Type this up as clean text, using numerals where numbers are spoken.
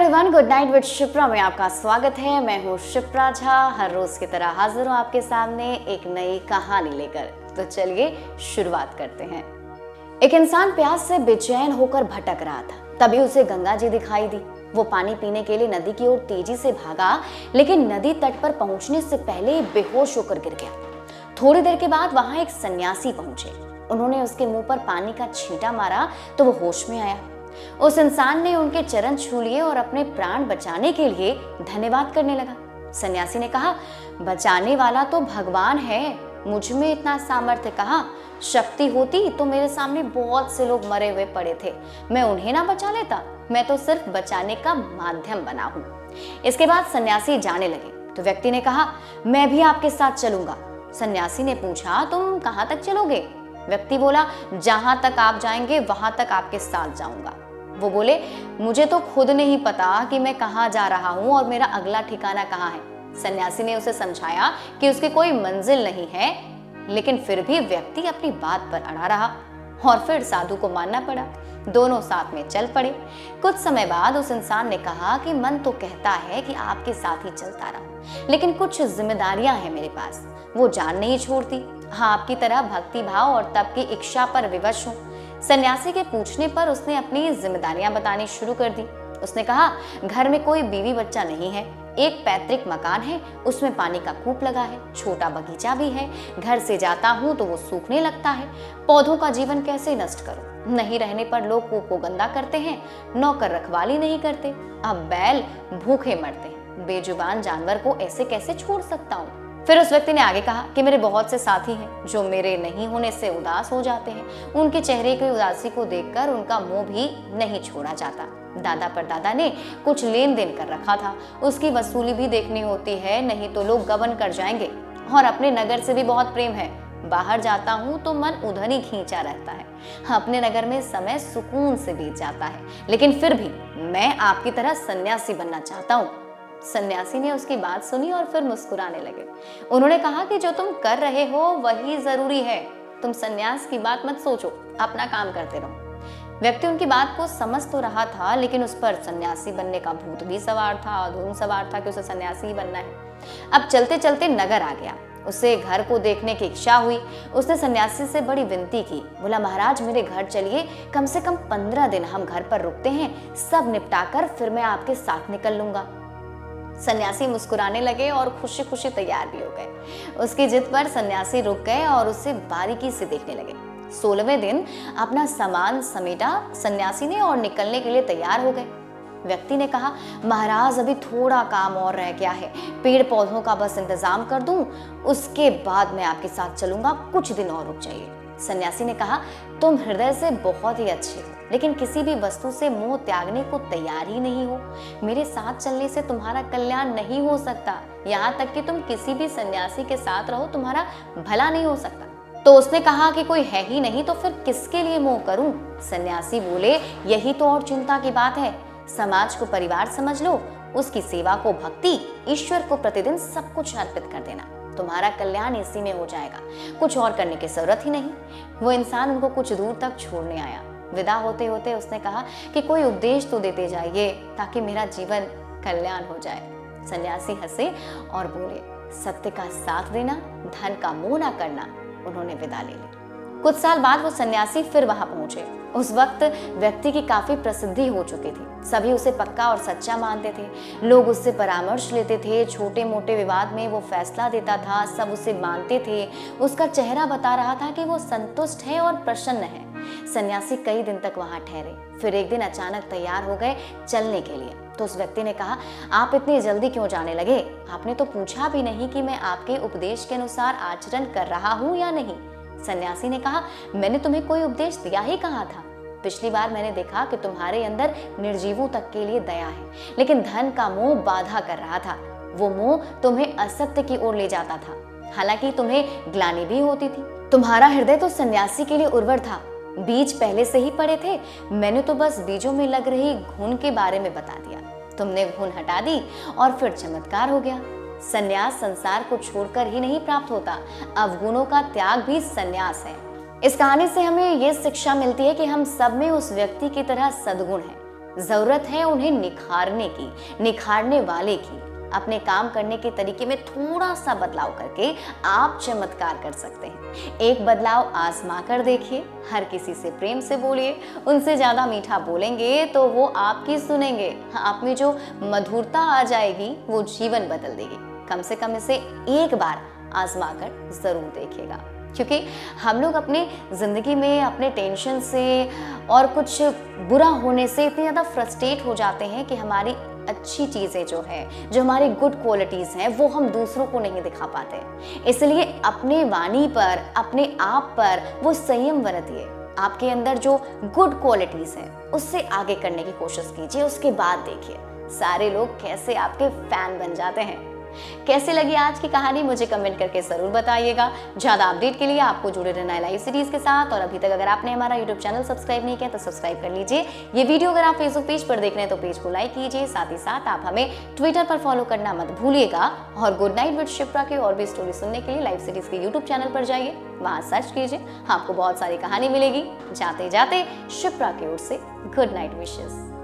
Everyone, good night with Shipra में आपका स्वागत है। मैं हूँ शिप्रा झा, हर रोज की तरह हाजिर हूँ आपके सामने एक नई कहानी लेकर। तो चलिए शुरुआत करते हैं। एक इंसान प्यास से बेचैन होकर भटक रहा था, तभी उसे गंगा जी दिखाई दी। वो पानी पीने के लिए नदी की ओर तेजी से भागा, लेकिन नदी तट पर पहुंचने से पहले ही बेहोश होकर गिर गया। थोड़ी देर के बाद वहां एक सन्यासी पहुंचे। उन्होंने उसके मुंह पर पानी का छींटा मारा तो वो होश में आया। उस इंसान ने उनके चरण छू लिए और अपने प्राण बचाने के लिए धन्यवाद करने लगा। सन्यासी ने कहा, बचाने वाला तो भगवान है, मुझ में इतना सामर्थ्य कहाँ। शक्ति होती तो मेरे सामने बहुत से लोग मरे हुए पड़े थे, मैं उन्हें ना बचा लेता। मैं तो सिर्फ बचाने का माध्यम बना हूँ। इसके बाद सन्यासी जाने लगे तो व्यक्ति ने कहा, मैं भी आपके साथ चलूंगा। सन्यासी ने पूछा, तुम कहाँ तक चलोगे? व्यक्ति बोला, जहां तक आप जाएंगे वहां तक आपके साथ जाऊंगा। वो बोले, मुझे तो खुद नहीं पता कि मैं कहाँ जा रहा हूँ और मेरा अगला ठिकाना कहाँ है। सन्यासी ने उसे समझाया कि उसकी कोई मंजिल नहीं है, लेकिन फिर भी व्यक्ति अपनी बात पर अड़ा रहा और फिर साधु को मानना पड़ा। दोनों साथ में चल पड़े। कुछ समय बाद उस इंसान ने कहा कि मन तो कहता है कि आपके साथ ही चलता रहूं, लेकिन कुछ जिम्मेदारियां हैं मेरे पास, वो जान नहीं छोड़ती। हाँ, आपकी तरह भक्ति भाव और तप की इच्छा पर विवश हूँ। सन्यासी के पूछने पर उसने अपनी जिम्मेदारियां बतानी शुरू कर दी। उसने कहा, घर में कोई बीवी बच्चा नहीं है, एक पैतृक मकान है, उसमें पानी का कूप लगा है, छोटा बगीचा भी है। घर से जाता हूँ तो वो सूखने लगता है। पौधों का जीवन कैसे नष्ट करूं? नहीं रहने पर लोग कूप को गंदा करते हैं, नौकर रखवाली नहीं करते, अब बैल भूखे मरते हैं। बेजुबान जानवर को ऐसे कैसे छोड़ सकता हूँ? फिर उस व्यक्ति ने आगे कहा कि मेरे बहुत से साथी हैं जो मेरे नहीं होने से उदास हो जाते हैं। उनके चेहरे की उदासी को देखकर उनका मुंह भी नहीं छोड़ा जाता। दादा परदादा ने कुछ लेन देन कर रखा था, उसकी वसूली भी देखनी होती है, नहीं तो लोग गबन कर जाएंगे। और अपने नगर से भी बहुत प्रेम है, बाहर जाता हूँ तो मन उधर ही खींचा रहता है। अपने नगर में समय सुकून से बीत जाता है, लेकिन फिर भी मैं आपकी तरह सन्यासी बनना चाहता हूँ। सन्यासी ने उसकी बात सुनी और फिर मुस्कुराने लगे। उन्होंने कहा कि जो तुम कर रहे हो वही जरूरी है, तुम सन्यास की बात मत सोचो, अपना काम करते रहो। व्यक्ति उनकी बात को समझ तो रहा था, लेकिन उस पर सन्यासी बनने का भूत भी सवार था, धूम सवार था कि उसे सन्यासी ही बनना है। अब चलते चलते नगर आ गया। उसे घर को देखने की इच्छा हुई। उसने सन्यासी से बड़ी विनती की। बोला, महाराज मेरे घर चलिए, कम से कम 15 दिन हम घर पर रुकते हैं, सब निपटाकर फिर मैं आपके साथ निकल लूंगा। सन्यासी मुस्कुराने लगे और खुशी खुशी तैयार भी हो गए। उसकी जिद पर सन्यासी रुक गए और उसे बारीकी से देखने लगे। 16वें दिन अपना सामान समेटा सन्यासी ने और निकलने के लिए तैयार हो गए। व्यक्ति ने कहा, महाराज अभी थोड़ा काम और रह गया है, पेड़ पौधों का बस इंतजाम कर दूं, उसके बाद मैं आपके साथ चलूंगा, कुछ दिन और रुक जाइए। सन्यासी ने कहा, तुम हृदय से बहुत ही अच्छे हो, लेकिन किसी भी वस्तु से मोह त्यागने को तैयार ही नहीं हो। मेरे साथ चलने से तुम्हारा कल्याण नहीं हो सकता, यहाँ तक कि तुम किसी भी सन्यासी के साथ रहो, तुम्हारा भला नहीं हो सकता। तो उसने कहा कि कोई है ही नहीं तो फिर किसके लिए मोह करूं? सन्यासी बोले, यही तो और चिंता की बात है। समाज को परिवार समझ लो, उसकी सेवा को भक्ति, ईश्वर को प्रतिदिन सब कुछ अर्पित कर देना, तुम्हारा कल्याण इसी में हो जाएगा, कुछ और करने की जरूरत ही नहीं। वो इंसान उनको कुछ दूर तक छोड़ने आया। विदा होते होते उसने कहा कि कोई उपदेश तो देते जाइए ताकि मेरा जीवन कल्याण हो जाए। सन्यासी हंसे और बोले, सत्य का साथ देना, धन का मोह ना करना। उन्होंने विदा ले ली। कुछ साल बाद वो सन्यासी फिर वहां पहुंचे। उस वक्त व्यक्ति की काफी प्रसिद्धि हो चुकी थी, सभी उसे पक्का और सच्चा मानते थे। लोग उससे परामर्श लेते थे, छोटे मोटे विवाद में वो फैसला देता था, सब उसे मानते थे। उसका चेहरा बता रहा था कि वो संतुष्ट है और प्रसन्न है। सन्यासी कई दिन तक वहां ठहरे, फिर एक दिन अचानक तैयार हो गए चलने के लिए। तो उस व्यक्ति ने कहा, आप इतनी जल्दी क्यों जाने लगे? आपने तो पूछा भी नहीं कि मैं आपके उपदेश के अनुसार आचरण कर रहा हूँ या नहीं। सन्यासी ने कहा, मैंने तुम्हें कोई उपदेश दिया ही कहाँ था? पिछली बार मैंने देखा कि तुम्हारे अंदर निर्जीवों तक के लिए दया है, लेकिन धन का मोह बाधा कर रहा था। वो मोह तुम्हें असत्य की ओर ले जाता था, हालांकि तुम्हें ग्लानि भी होती थी। तुम्हारा हृदय तो सन्यासी के लिए उर्वर था, बीज पहले से ही पड़े थे। मैंने तो बस बीजों में लग रही घुन के बारे में बता दिया, तुमने घुन हटा दी और फिर चमत्कार हो गया। सन्यास संसार को छोड़कर ही नहीं प्राप्त होता, अवगुणों का त्याग भी सन्यास है। इस कहानी से हमें ये शिक्षा मिलती है कि हम सब में उस व्यक्ति की तरह सद्गुण है जरूरत है उन्हें निखारने की, निखारने वाले की। अपने काम करने के तरीके में थोड़ा सा बदलाव करके आप चमत्कार कर सकते हैं। एक बदलाव आजमा कर देखिए। हर किसी से प्रेम से बोलिए। उनसे ज्यादा मीठा बोलेंगे तो वो आपकी सुनेंगे। आप में जो मधुरता आ जाएगी वो जीवन बदल देगी। कम से कम इसे एक बार आजमा कर जरूर देखिएगा, क्योंकि हम लोग अपनी जिंदगी में अपने टेंशन से और कुछ बुरा होने से इतने ज्यादा फ्रस्ट्रेट हो जाते हैं कि हमारी अच्छी चीजें जो है, जो हमारी गुड क्वालिटीज हैं, वो हम दूसरों को नहीं दिखा पाते। इसलिए अपने वाणी पर, अपने आप पर वो संयम बरतिए। आपके अंदर जो गुड क्वालिटीज हैं उससे आगे करने की कोशिश कीजिए। उसके बाद देखिए सारे लोग कैसे आपके फैन बन जाते हैं। कैसे लगी आज की कहानी मुझे कमेंट करके जरूर बताइएगा। ज्यादा अपडेट के लिए आपको जुड़े रहना है लाइव सीरीज के साथ। और अभी तक अगर आपने हमारा यूट्यूब चैनल सब्सक्राइब नहीं किया तो सब्सक्राइब कर लीजिए। ये वीडियो अगर आप फेसबुक पेज पर देख रहे हैं तो पेज को लाइक कीजिए। साथ ही साथ आप हमें ट्विटर पर फॉलो करना मत भूलिएगा। और गुड नाइट विद शिप्रा के और भी स्टोरी सुनने के लिए लाइव सीरीज के यूट्यूब चैनल पर जाइए, वहां सर्च कीजिए, आपको बहुत सारी कहानी मिलेगी। जाते जाते शिप्रा की ओर से गुड नाइट विशेस।